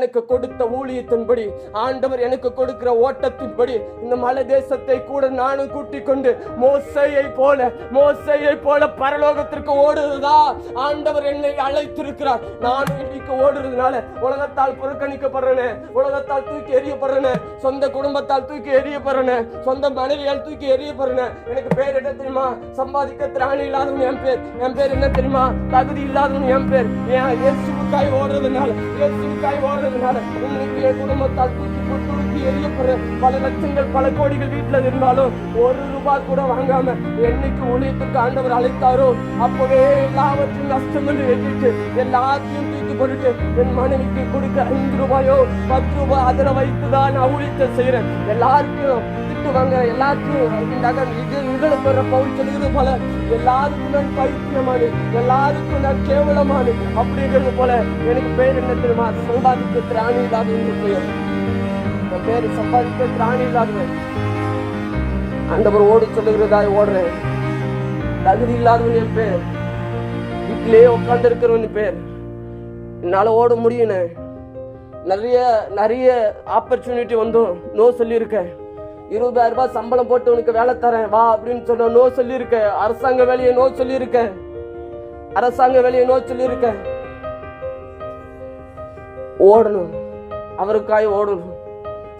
எனக்கு கொடுத்த ஊழியத்தின்படி, ஆண்டவர் எனக்கு கொடுக்கிற ஓட்டத்தின்படி இந்த மலை தேசத்தை கூட நானும் கூட்டிக் கொண்டு மோசேயை போல பரலோகத்திற்கு ஓடுறதா ஆண்டவர் என்னை அழைத்திருக்கிறார். நானும் இன்னைக்கு ஓடுறதுனால உலகத்தால் புறக்கணிக்கப்படுறேன், உலகத்தால் தூக்கி எறியப்படுறேன், சொந்த குடும்பத்தால் தூக்கி எறியப்படுறேன், சொந்த மனைவியால் தூக்கி எறியப்படுறேன். எனக்கு பேர் என்ன தெரியுமா? சம்பாதிக்க திராணி இல்லாதவன் என் பேர். என் பேர் என்ன தெரியுமா? தகுதி இல்லாதவன் என் பேர். இயேசுவுக்காய் ஓடுறதுனால இன்னைக்கு என் குடும்பத்தால் தூக்கி எறியப்படுற பல லட்சங்கள் பல கோடிகள் வீட்டுல இருந்தாலும் ஒரு ரூபாய் கூட வாங்காம என்னைக்கு ஊழியத்துக்கு ஆண்டவர் அழைத்தாரோ அப்பவே எல்லாவற்றையும் நஷ்டம் என்று எண்ணிட்டு எல்லாத்தையும் தூக்கி போட்டுட்டு என் மனைவிக்கு கொடுக்க 5 ரூபாயோ 10 ரூபாய் அதில் வைத்துதான் நான் ஊழியத்தை செய்யறேன். எல்லாருக்கும் திட்டுவாங்க, எல்லாத்தையும் பெற பவுல் சொல்லுகிறது போல எல்லாருக்கும் நான் பைத்தியமானு, எல்லாருக்கும் நான் கேவலமானு அப்படிங்கிறது போல எனக்கு பேர் என்ன தெரியுமா? சம்பாதிக்க திராணி இல்லாதவன் பெயர். என் பேரு சம்பாதிக்க திராணி இல்லாதவன். ஆண்டவர் ஓடு சொல்லுகிறதாய் ஓடுறேன். தகுதி இல்லாதவன் என் பேர். வீட்டிலேயே உட்கார்ந்து இருக்கிறவன் பேர். என்னால ஓட முடியுன்னு நிறைய ஆப்பர்ச்சுனிட்டி வந்தும் நோ சொல்லியிருக்கேன். 20,000 ரூபாய் சம்பளம் போட்டு உனக்கு வேலை தரேன் வா அப்படின்னு சொன்ன நோ சொல்லியிருக்கேன். அரசாங்க வேலையை நோ சொல்லியிருக்கேன். ஓடணும், அவருக்காய் ஓடணும்,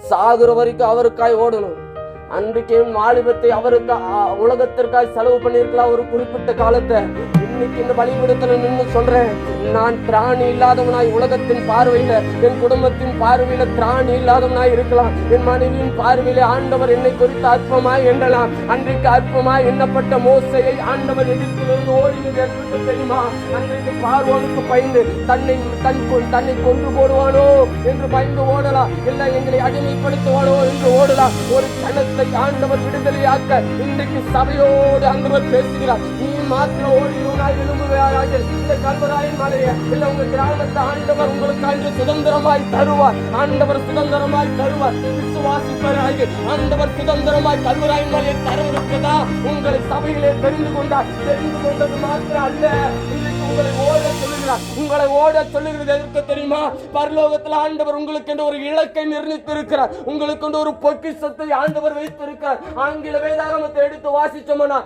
சாகுற வரைக்கும் அவருக்காய் ஓடணும். அன்றைக்கு வாலிபத்தை அவருக்கு உலகத்திற்காய் செலவு பண்ணிருக்கலாம் ஒரு குறிப்பிட்ட காலத்தை. இன்னைக்கு இந்த வழிவிடத்துல நின்று சொல்றேன், நான் திராணி இல்லாதவனாய் உலகத்தின் பார்வையில, என் குடும்பத்தின் பார்வையில திராணி இல்லாதவனாய் இருக்கலாம். என் மனைவியின் பார்வையில ஆண்டவர் என்னை குறித்து அற்பமாய் எண்ணலாம். அன்றைக்கு அற்பமாய் எண்ணப்பட்ட மோசேயை ஆண்டவர் எதிர்த்திலிருந்து ஓடினது என்று தெரியுமா? அன்றைக்கு பார்வோனுக்கு பயந்து தன்னை கொன்று போடுவானோ என்று பயந்து ஓடலாம், இல்லை எங்களை அடிமைப்படுத்துவானோ என்று ஓடலாம். ஒரு கணத்தை ஆண்டவர் விடுதலையாக்க இன்றைக்கு சபையோடு ஆண்டவர் பேசுகிறார். நீ மாத்திரம் ஓடினாய் எழும்புவாயாக. இந்த கல்வராயின் மலையை இல்ல உங்க கிராமத்தை ஆண்டவர் உங்களுக்கு சுதந்திரமாய் தருவார். ஆண்டவர் சுதந்திரமாய் தருவார். விசுவாசிப்பராக ஆண்டவர் சுதந்திரமாய் கல்வராயின் மலையை தரவிருக்கதா உங்களை சபையிலே தெரிந்து கொண்டது மாத்திரம் அல்ல, உங்களை ஓட சொல்லுகிறது எதற்கு தெரியுமா? பரலோகத்தில் ஆண்டவர் உங்களுக்கு என்று ஒரு இலக்கை நிர்ணயித்திருக்கிறார். உங்களுக்கு ஒரு பொக்கிஷத்தை ஆண்டவர் வைத்திருக்கிறார். ஆங்கில வேதாகமத்தை எடுத்து வாசிச்சோம்னா